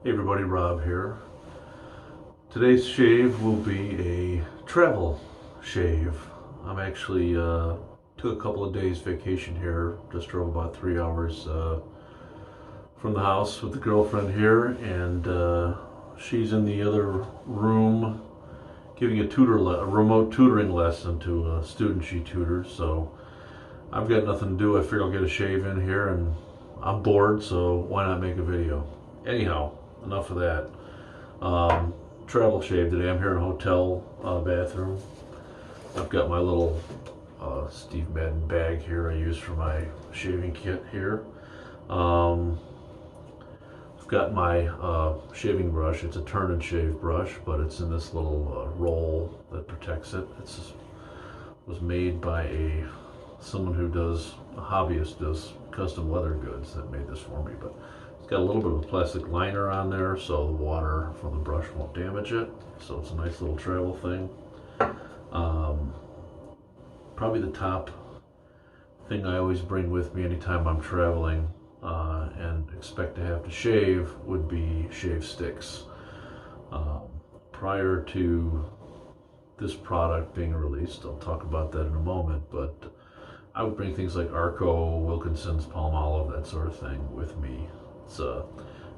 Hey everybody, Rob here. Today's shave will be a travel shave. I'm actually took a couple of days vacation here, just drove about 3 hours from the house with the girlfriend here, and she's in the other room giving a remote tutoring lesson to a student she tutors. So I've got nothing to do. I figure I'll get a shave in here, and I'm bored, so why not make a video? Anyhow, enough of that. Travel shave today. I'm here in a hotel bathroom. I've got my little Steve Madden bag here I use for my shaving kit here. I've got my shaving brush. It's a Turn N Shave brush, but it's in this little roll that protects it. It was made by a hobbyist does custom leather goods that made this for me, but it's got a little bit of a plastic liner on there so the water from the brush won't damage it. So it's a nice little travel thing. Probably the top thing I always bring with me anytime I'm traveling and expect to have to shave would be shave sticks. Prior to this product being released, I'll talk about that in a moment, but I would bring things like Arco, Wilkinson's, Palmolive, that sort of thing with me. It's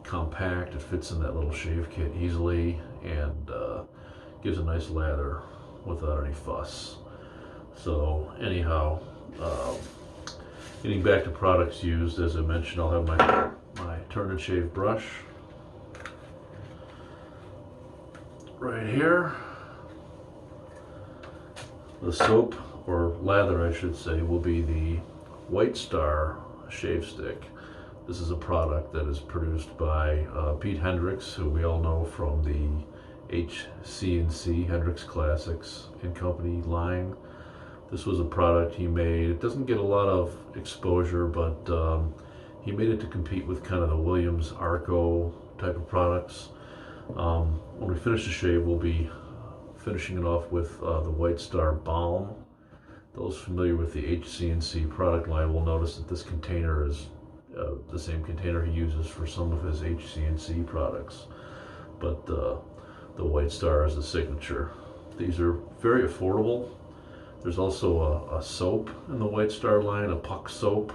compact, it fits in that little shave kit easily, and gives a nice lather without any fuss. So anyhow, getting back to products used, as I mentioned, I'll have my Turn N Shave brush right here. The soap, or lather I should say, will be the White Star shave stick. This is a product that is produced by Pete Hendricks, who we all know from the HC&C, Hendricks Classics and Company line. This was a product he made. It doesn't get a lot of exposure, but he made it to compete with kind of the Williams Arco type of products. When we finish the shave, we'll be finishing it off with the White Star balm. Those familiar with the HC&C product line will notice that this container is the same container he uses for some of his HC&C products, but the White Star is the signature. These are very affordable. There's also a soap in the White Star line, a puck soap.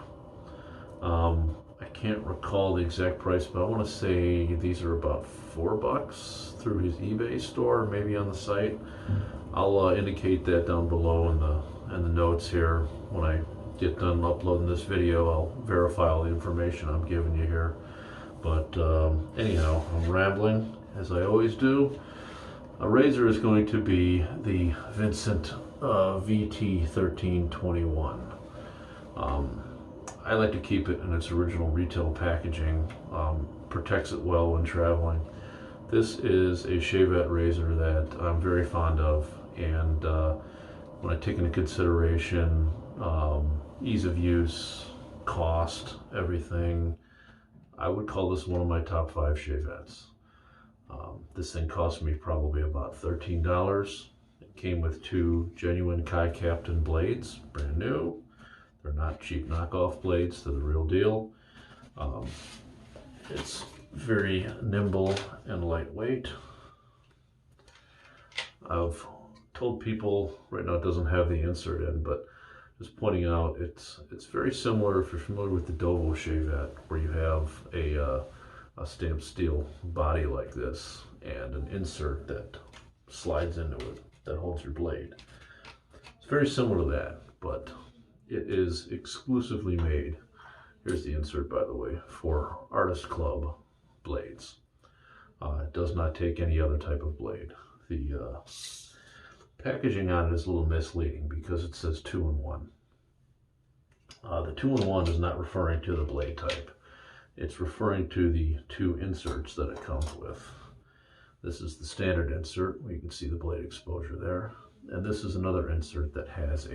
I can't recall the exact price, but I want to say these are about $4 through his eBay store, maybe on the site. I'll indicate that down below in the notes here. When I get done uploading this video, I'll verify all the information I'm giving you here. But anyhow, I'm rambling as I always do. A razor is going to be the Vincent VT-1321. I like to keep it in its original retail packaging. Protects it well when traveling. This is a Shavette razor that I'm very fond of, and when I take into consideration ease of use, cost, everything, I would call this one of my top 5 Shavettes. This thing cost me probably about $13. It came with 2 genuine Kai Captain blades, brand new. They're not cheap knockoff blades, they're the real deal. It's very nimble and lightweight. I've told people, right now it doesn't have the insert in, but just pointing out, it's very similar if you're familiar with the Dovo Shavette, where you have a stamped steel body like this and an insert that slides into it that holds your blade. It's very similar to that, but it is exclusively made, here's the insert by the way, for Artist Club blades. It does not take any other type of blade. The packaging on it is a little misleading because it says 2-in-1. The 2-in-1 is not referring to the blade type. It's referring to the 2 inserts that it comes with. This is the standard insert where you can see the blade exposure there. And this is another insert that has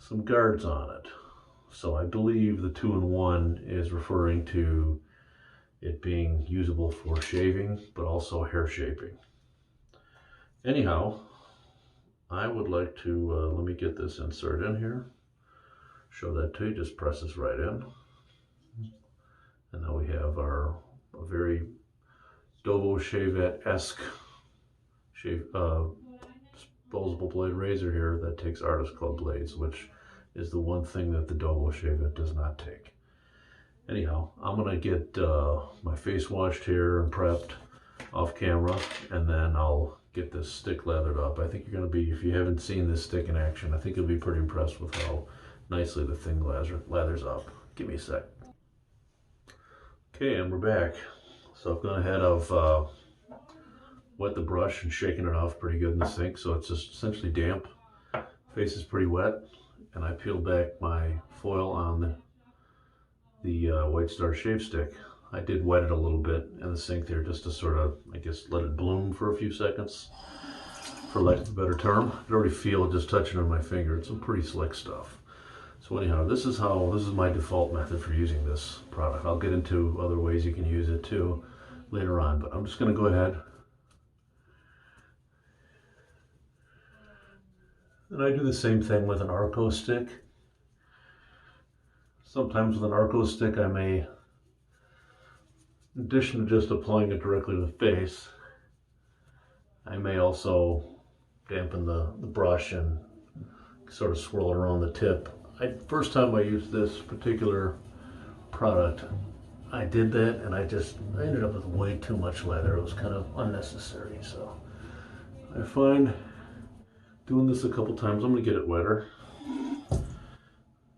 some guards on it. So I believe the 2-in-1 is referring to it being usable for shaving, but also hair shaping. Anyhow, I would like to, let me get this insert in here. Show that to you, just press this right in. And now we have our very Dovo Shavette-esque disposable blade razor here that takes Artist Club blades, which is the one thing that the Dovo Shavette does not take. Anyhow, I'm gonna get my face washed here and prepped off camera, and then I'll get this stick lathered up. I think you're gonna be, if you haven't seen this stick in action, I think you'll be pretty impressed with how nicely the thing lathers up. Give me a sec. Okay, and we're back. So I've gone ahead of wet the brush and shaken it off pretty good in the sink, so it's just essentially damp. Face is pretty wet, and I peeled back my foil on the White Star shave stick. I did wet it a little bit in the sink there just to sort of, I guess, let it bloom for a few seconds, for lack of a better term. I can already feel it just touching on my finger. It's some pretty slick stuff. So anyhow, this is my default method for using this product. I'll get into other ways you can use it too later on, but I'm just going to go ahead. And I do the same thing with an Arco stick. Sometimes with an Arco stick I may, in addition to just applying it directly to the face, I may also dampen the brush and sort of swirl it around the tip. First time I used this particular product, I did that and I ended up with way too much lather. It was kind of unnecessary. So I find doing this a couple times, I'm going to get it wetter.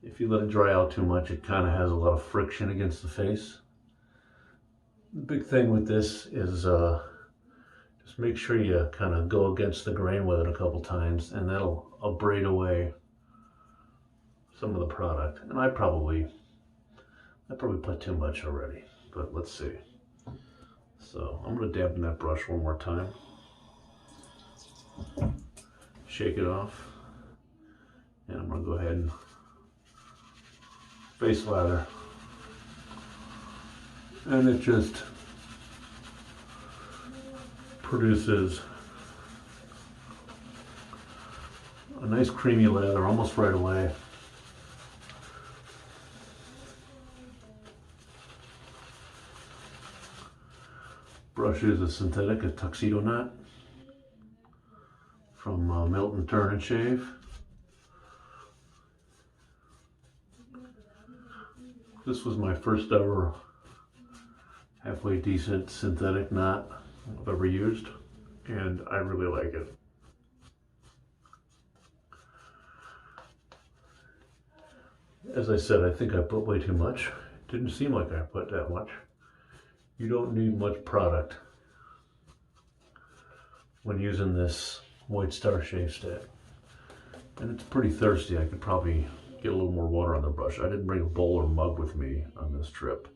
If you let it dry out too much, it kind of has a lot of friction against the face. The big thing with this is just make sure you kind of go against the grain with it a couple times, and that'll abrade away some of the product. And I probably put too much already, but let's see. So I'm going to dampen that brush one more time. Shake it off, and I'm going to go ahead and face lather. And it just produces a nice creamy lather almost right away. Brush is a synthetic, a tuxedo knot from Milton Turn N Shave. This was my first ever halfway decent synthetic knot I've ever used, and I really like it. As I said, I think I put way too much. It didn't seem like I put that much. You don't need much product when using this White Star shave stick. And it's pretty thirsty. I could probably get a little more water on the brush. I didn't bring a bowl or mug with me on this trip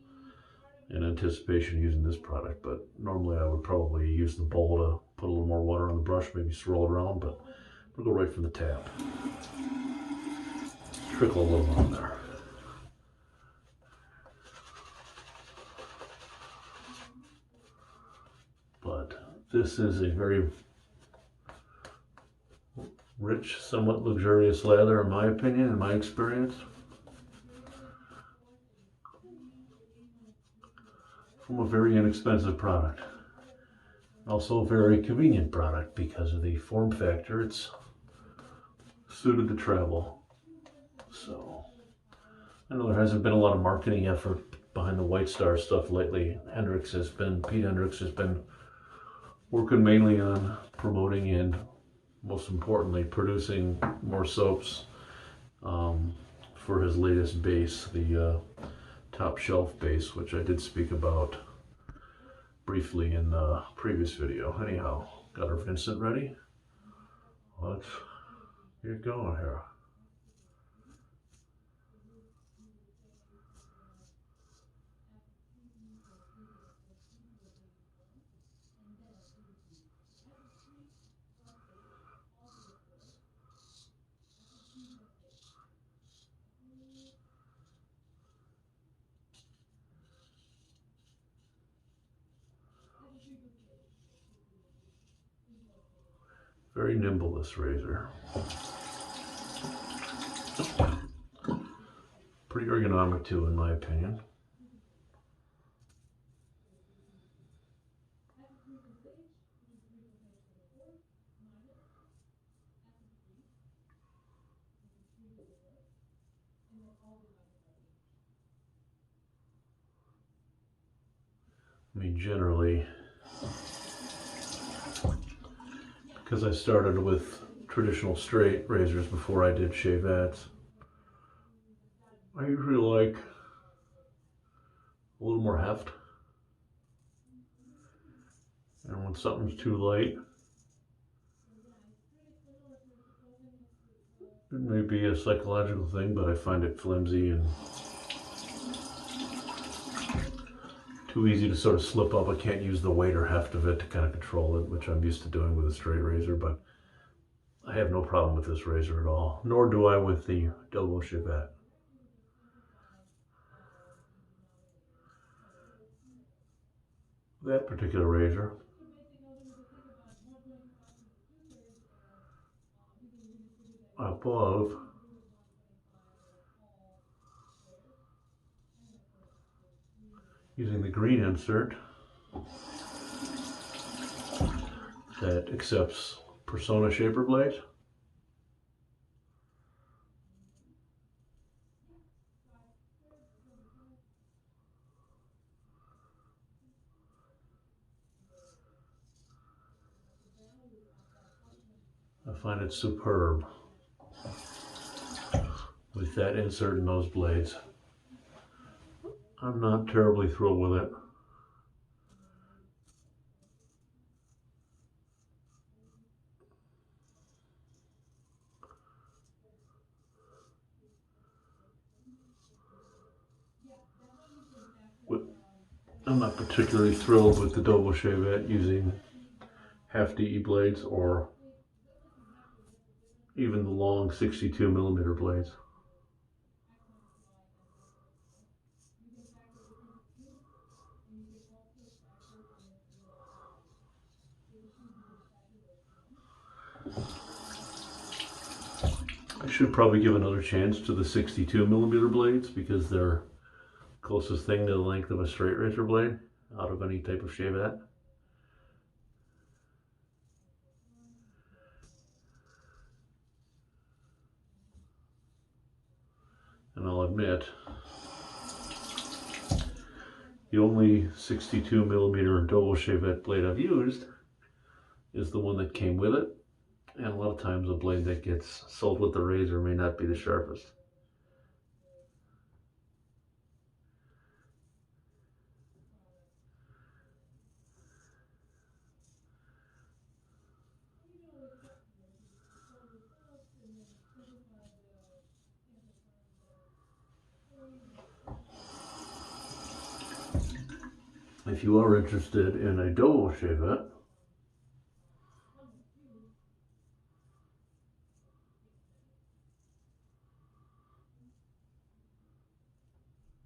in anticipation of using this product, but normally I would probably use the bowl to put a little more water on the brush, maybe swirl it around, but we'll go right from the tap. Trickle a little on there. But this is a very rich, somewhat luxurious lather, in my opinion, in my experience. From a very inexpensive product. Also a very convenient product because of the form factor. It's suited to travel. So, I know there hasn't been a lot of marketing effort behind the White Star stuff lately. Pete Hendricks has been working mainly on promoting and, most importantly, producing more soaps for his latest base, the top shelf base, which I did speak about briefly in the previous video. Anyhow, got our Vincent ready. Let's get going here. Very nimble, this razor. Pretty ergonomic too, in my opinion. I mean, generally, because I started with traditional straight razors before I did shavettes, I usually like a little more heft. And when something's too light, it may be a psychological thing, but I find it flimsy and too easy to sort of slip up. I can't use the weight or heft of it to kind of control it, which I'm used to doing with a straight razor, but I have no problem with this razor at all, nor do I with the Dovo Shavette. That particular razor, above using the green insert that accepts Persona shaper blades. I find it superb with that insert and those blades. I'm not terribly thrilled with it. I'm not particularly thrilled with the Dovo Shavette using hefty E-blades or even the long 62mm blades. I should probably give another chance to the 62mm blades because they're closest thing to the length of a straight razor blade out of any type of shavette. And I'll admit, the only 62mm Dovo Shavette blade I've used is the one that came with it, and a lot of times a blade that gets sold with the razor may not be the sharpest. If you are interested in a Dovo Shavette,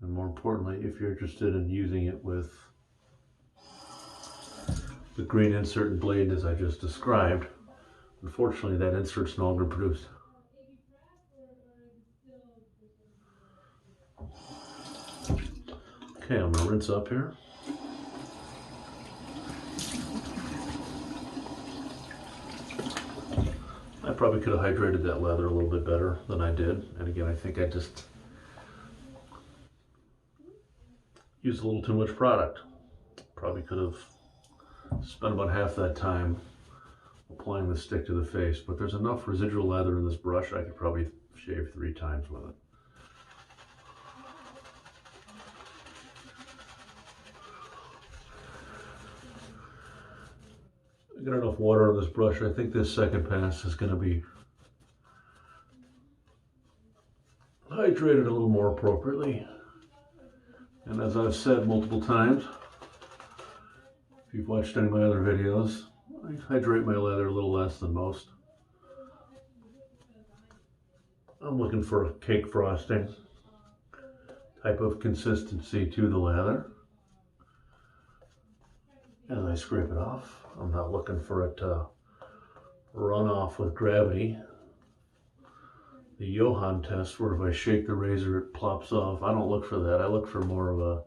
and more importantly, if you're interested in using it with the green insert and blade as I just described, unfortunately that insert's no longer produced. Okay, I'm gonna rinse up here. I probably could have hydrated that leather a little bit better than I did. And again, I think I just used a little too much product. Probably could have spent about half that time applying the stick to the face, but there's enough residual leather in this brush I could probably shave 3 times with it. I got enough water on this brush. I think this second pass is going to be hydrated a little more appropriately. And as I've said multiple times, if you've watched any of my other videos, I hydrate my leather a little less than most. I'm looking for a cake frosting type of consistency to the leather as I scrape it off. I'm not looking for it to run off with gravity. The Johann test, where if I shake the razor it plops off, I don't look for that. I look for more of a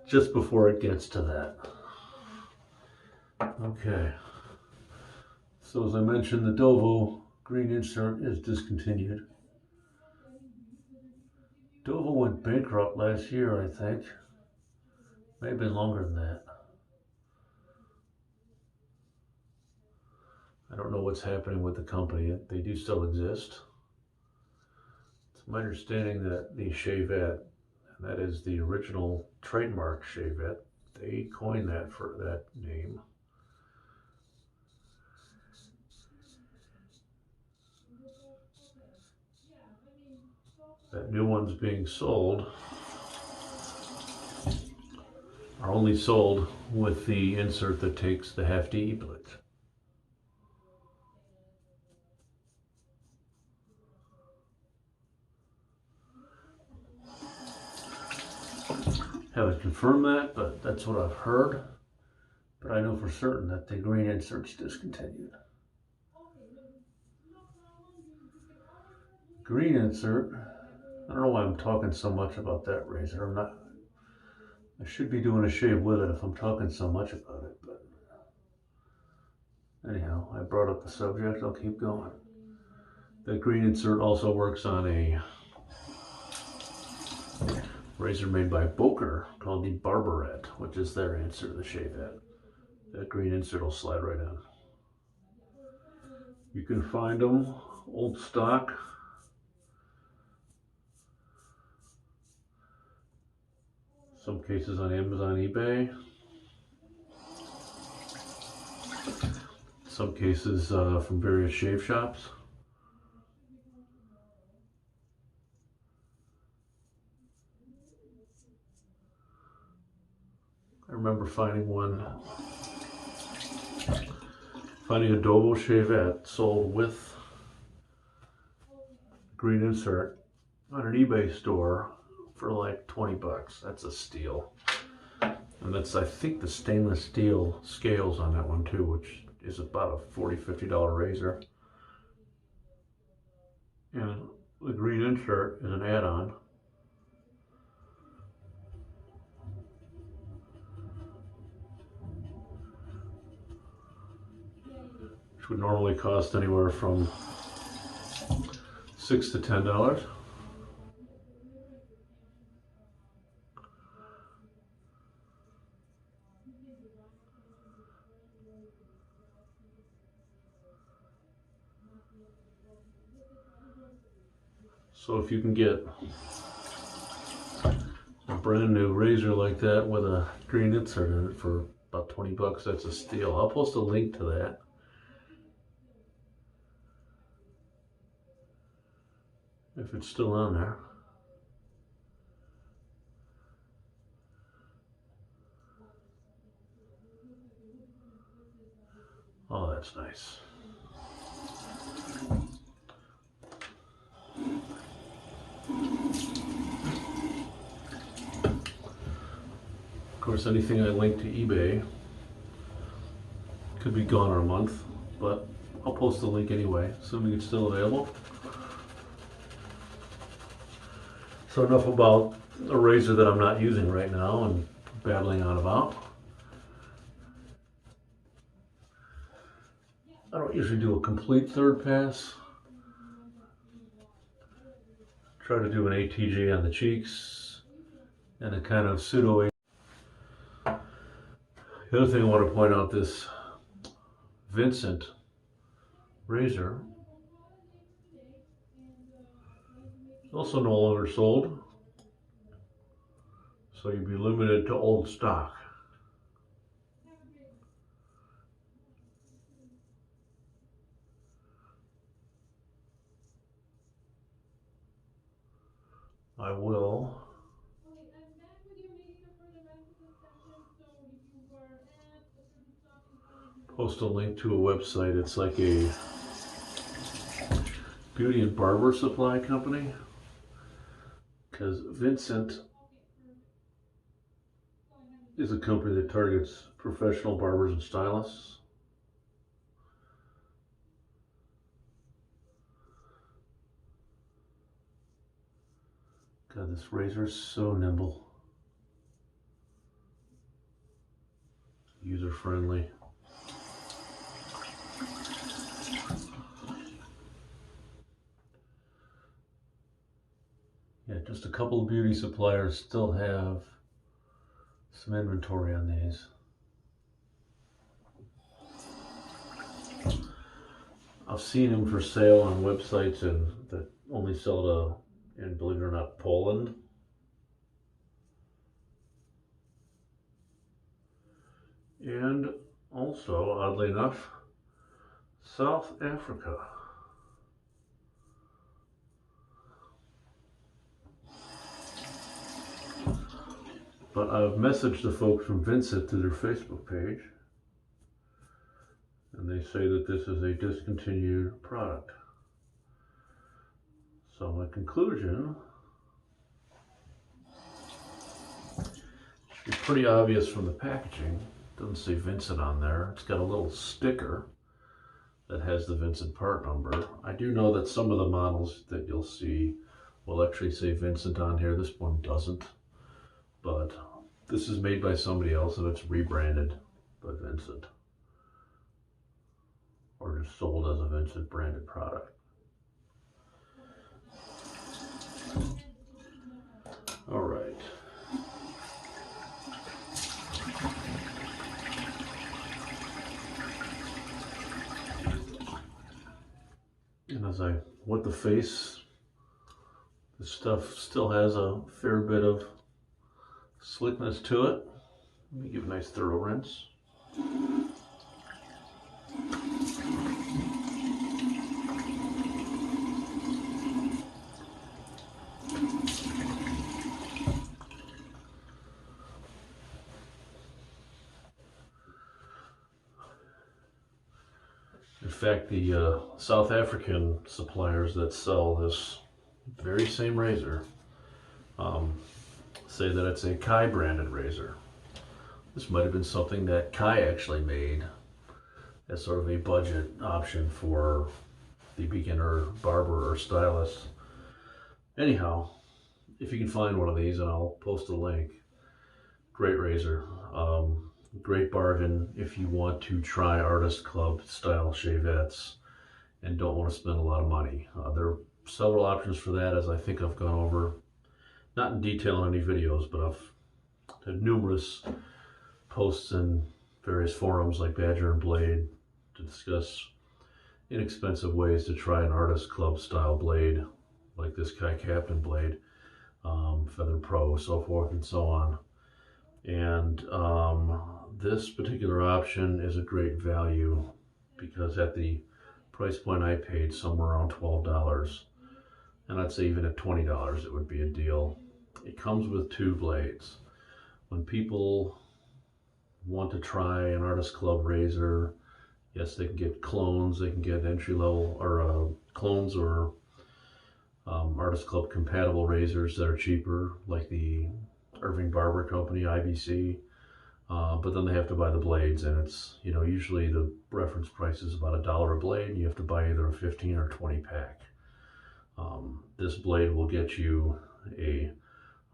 just before it gets to that. Okay, so as I mentioned, the Dovo green insert is discontinued. Dovo went bankrupt last year, I think. May have been longer than that. I don't know what's happening with the company. They do still exist. It's my understanding that the Shavette, and that is the original trademark Shavette, they coined that for that name. That new ones being sold are only sold with the insert that takes the hefty e-blitz. Haven't confirmed that, but that's what I've heard. But I know for certain that the green insert's discontinued. Green insert, I don't know why I'm talking so much about that razor. I should be doing a shave with it if I'm talking so much about it, but anyhow, I brought up the subject, I'll keep going. The green insert also works on a razor made by Boker called the Barbarette, which is their answer to the Shavette. That green insert will slide right in. You can find them old stock. Some cases on Amazon, eBay. Some cases from various shave shops. I remember finding a Dovo Shavette sold with green insert on an eBay store for like 20 bucks. That's a steal. And that's, I think, the stainless steel scales on that one too, which is about a $40, $50 razor. And the green insert is an add-on. Which would normally cost anywhere from $6 to $10. So if you can get a brand new razor like that with a green insert in it for about 20 bucks, that's a steal. I'll post a link to that. If it's still on there. Oh, that's nice. Of course, anything I link to eBay could be gone in a month, but I'll post the link anyway, assuming it's still available. So enough about a razor that I'm not using right now and babbling on about. I don't usually do a complete third pass. Try to do an ATG on the cheeks and a kind of pseudo. The other thing I want to point out, this Vincent razor is also no longer sold, so you'd be limited to old stock. I will post a link to a website. It's like a beauty and barber supply company, because Vincent is a company that targets professional barbers and stylists. God, this razor is so nimble, user friendly. Just a couple of beauty suppliers still have some inventory on these. I've seen them for sale on websites that only sell to, and believe it or not, Poland. And also, oddly enough, South Africa. But I've messaged the folks from Vincent to their Facebook page, and they say that this is a discontinued product. So my conclusion, should be pretty obvious from the packaging. It doesn't say Vincent on there. It's got a little sticker that has the Vincent part number. I do know that some of the models that you'll see will actually say Vincent on here. This one doesn't. But this is made by somebody else and it's rebranded by Vincent, or just sold as a Vincent branded product. All right. And as I wet the face, this stuff still has a fair bit of slickness to it. Let me give a nice thorough rinse. In fact, the South African suppliers that sell this very same razor say that it's a Kai branded razor. This might have been something that Kai actually made as sort of a budget option for the beginner barber or stylist. Anyhow, if you can find one of these, and I'll post a link, great razor. Great bargain if you want to try artist club style shavettes and don't want to spend a lot of money. There are several options for that, as I think I've gone over, not in detail in any videos, but I've had numerous posts in various forums like Badger and Blade to discuss inexpensive ways to try an artist club style blade like this Kai Captain blade, Feather Pro, so forth and so on. And this particular option is a great value because at the price point I paid, somewhere around $12, and I'd say even at $20 it would be a deal. It comes with two blades. When people want to try an artist club razor, yes, they can get clones, they can get entry-level or clones or artist club compatible razors that are cheaper, like the Irving Barber Company, IBC, but then they have to buy the blades, and it's, you know, usually the reference price is about $1 a blade, and you have to buy either a 15 or 20 pack. This blade will get you a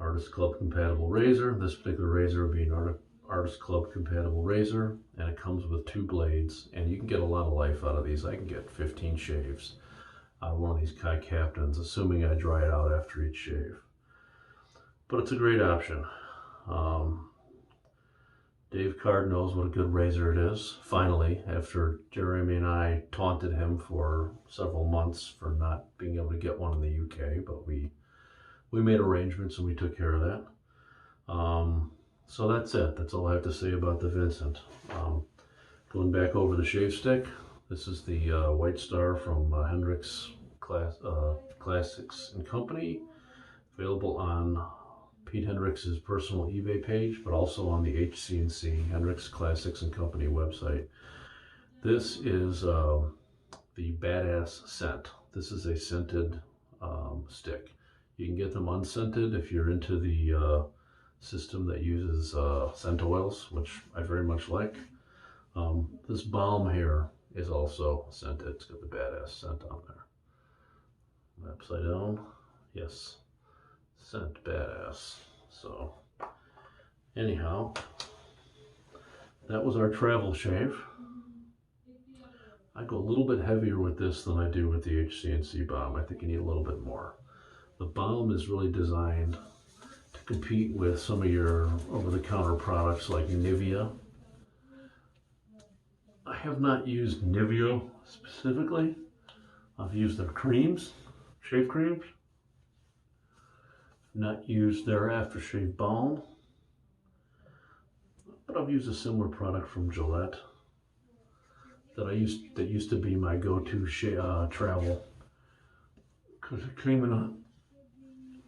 artist club compatible razor. This particular razor will be an artist club compatible razor, and it comes with two blades, and you can get a lot of life out of these. I can get 15 shaves out of one of these Kai Captains, assuming I dry it out after each shave. But it's a great option. Dave Card knows what a good razor it is. Finally, after Jeremy and I taunted him for several months for not being able to get one in the UK, but we made arrangements and we took care of that. So that's it. That's all I have to say about the Vincent. Going back over the shave stick, this is the White Star from Hendrix Classics and Company, available on Pete Hendrix's personal eBay page, but also on the HC&C Hendrix Classics and Company website. This is the Badass scent. This is a scented stick. You can get them unscented if you're into the system that uses scent oils, which I very much like. This balm here is also scented. It's got the Badass scent on there. Upside down, yes. Scent Badass. So anyhow, that was our travel shave. I go a little bit heavier with this than I do with the HC&C balm. I think you need a little bit more. The balm is really designed to compete with some of your over-the-counter products like Nivea. I have not used Nivea specifically. I've used their creams, shave creams. Not used their aftershave balm, but I've used a similar product from Gillette that used to be my go-to travel, because it came in a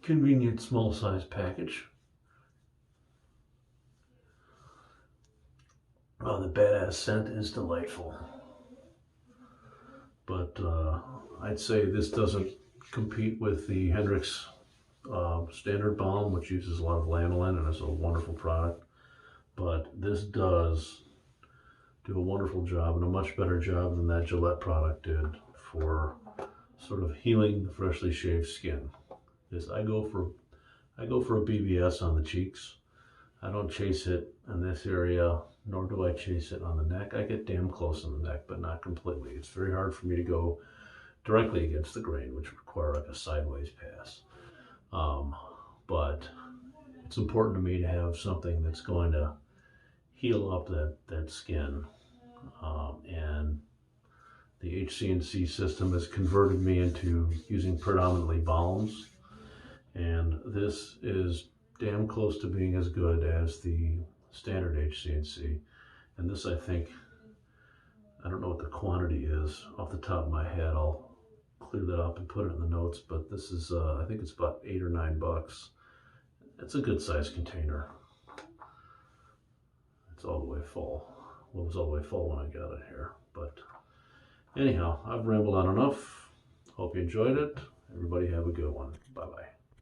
convenient small size package. Oh, the badass scent is delightful. But I'd say this doesn't compete with the Hendrix standard balm, which uses a lot of lanolin and is a wonderful product. But this does do a wonderful job, and a much better job than that Gillette product did for sort of healing the freshly shaved skin. I go for a BBS on the cheeks. I don't chase it in this area, nor do I chase it on the neck. I get damn close on the neck, but not completely. It's very hard for me to go directly against the grain, which would require like a sideways pass. But it's important to me to have something that's going to heal up that skin. And the HC&C system has converted me into using predominantly balms. And this is damn close to being as good as the standard HC&C. And this, I think, I don't know what the quantity is off the top of my head. I'll clear that up and put it in the notes, but this is, I think it's about $8 or $9. It's a good size container. It's all the way full. Well, it was all the way full when I got it here. But anyhow, I've rambled on enough. Hope you enjoyed it. Everybody have a good one. Bye-bye.